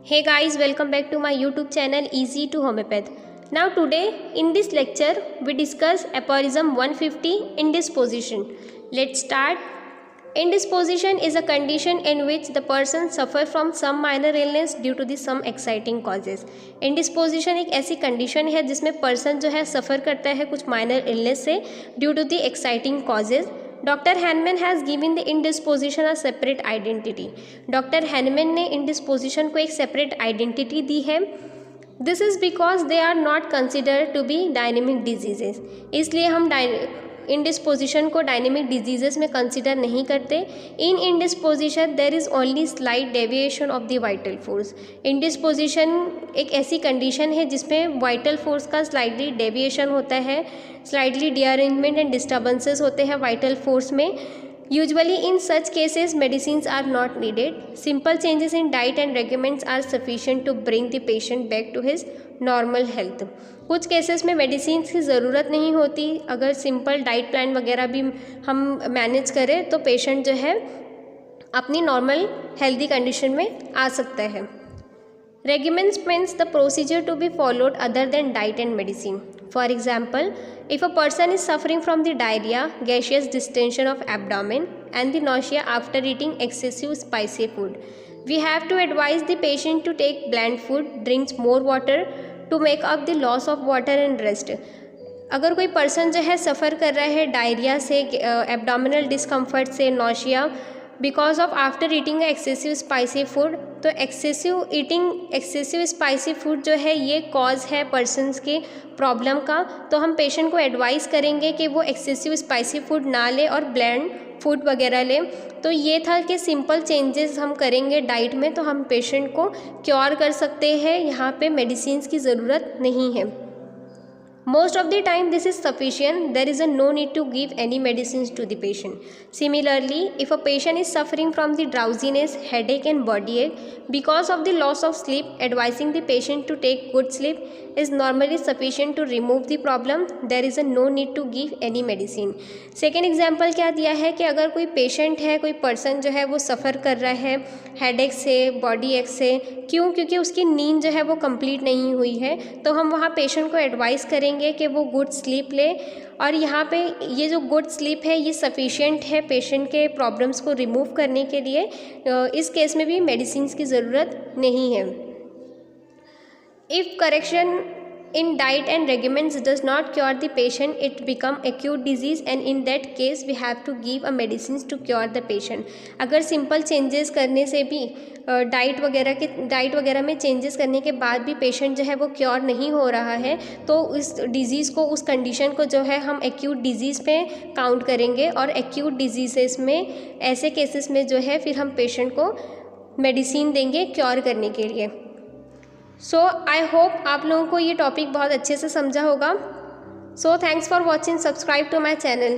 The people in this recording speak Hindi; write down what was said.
Hey guys, welcome back to my YouTube channel Easy to Homeopath. Now today in this lecture we discuss aphorism 150 indisposition. Let's start. Indisposition is a condition in which the person suffer from some minor illness due to the some exciting causes. Indisposition एक ऐसी कंडीशन है जिसमें पर्सन जो है सफ़र करता है कुछ माइनर इलनेस से due to the exciting causes. Doctor Hahnemann has given the indisposition a separate identity. Doctor Hahnemann ने इंडिस्पोजिशन को एक सेपरेट आइडेंटिटी दी है. This is because they are not considered to be dynamic diseases. इसलिए हम इंडिस्पोजिशन को डायनेमिक डिजीजेस में कंसिडर नहीं करते. In indisposition there is only slight deviation of the vital force. Indisposition एक ऐसी कंडीशन है जिसमें वाइटल फोर्स का स्लाइटली डेविएशन होता है, स्लाइटली रीअरेंजमेंट एंड डिस्टर्बेंसेस होते हैं वाइटल फोर्स में. Usually in such cases medicines are not needed. Simple changes in diet and regimens are sufficient to bring the patient back to his normal health. कुछ केसेस में मेडिसिन की ज़रूरत नहीं होती. अगर सिंपल डाइट प्लान वगैरह भी हम मैनेज करें तो पेशेंट जो है अपनी नॉर्मल हेल्दी कंडीशन में आ सकता है. Regimens means the procedure to be followed other than diet and medicine. For example, if a person is suffering from the diarrhea, gaseous distension of abdomen and the nausea after eating excessive spicy food, we have to advise the patient to take bland food, drinks more water to make up the loss of water and rest. अगर कोई पर्सन जो है सफ़र कर रहा है डायरिया से, एब्डोमिनल डिस्कम्फर्ट से, nausea because of after eating excessive spicy food, तो एक्सेसिव स्पाइसी फूड जो है ये कॉज है पर्सनस के प्रॉब्लम का. तो हम पेशेंट को एडवाइस करेंगे कि वो एक्सेसिव स्पाइसी फूड ना ले और ब्लैंड फूड वगैरह ले. तो ये था कि सिंपल चेंजेस हम करेंगे डाइट में तो हम पेशेंट को क्योर कर सकते हैं. यहाँ पे मेडिसिन की ज़रूरत नहीं है. Most of the time this is sufficient. There is no need to give any medicines to the patient. Similarly, if a patient is suffering from the drowsiness, headache and body ache because of the loss of sleep, advising the patient to take good sleep is normally sufficient to remove the problem. There is no need to give any medicine. Second example क्या दिया है कि अगर कोई पेशेंट है, कोई पर्सन जो है वो सफ़र कर रहा है हेडेक से, बॉडी एक से, क्योंकि उसकी नींद जो है वो कंप्लीट नहीं हुई है, तो हम वहाँ पेशेंट को एडवाइस करेंगे कि वो गुड स्लीप ले. और यहाँ पे ये जो गुड स्लीप है ये सफिशिएंट है पेशेंट के प्रॉब्लम्स को रिमूव करने के लिए. इस केस में भी मेडिसिन की ज़रूरत नहीं है. If correction in diet and regimens does not cure the patient, it become acute disease and in that case we have to give a medicines to cure the patient. अगर सिंपल चेंजेस करने से भी डाइट वगैरह में चेंजेस करने के बाद भी पेशेंट जो है वो क्योर नहीं हो रहा है तो उस डिज़ीज़ को, उस कंडीशन को जो है हम एक्यूट डिज़ीज़ पे काउंट करेंगे. और एक्यूट डिजीज़ेस में, ऐसे केसेस में जो है फिर हम पेशेंट को मेडिसिन देंगे क्योर करने के लिए. सो आई होप आप लोगों को ये टॉपिक बहुत अच्छे से समझा होगा. So thanks for watching. Subscribe to my channel.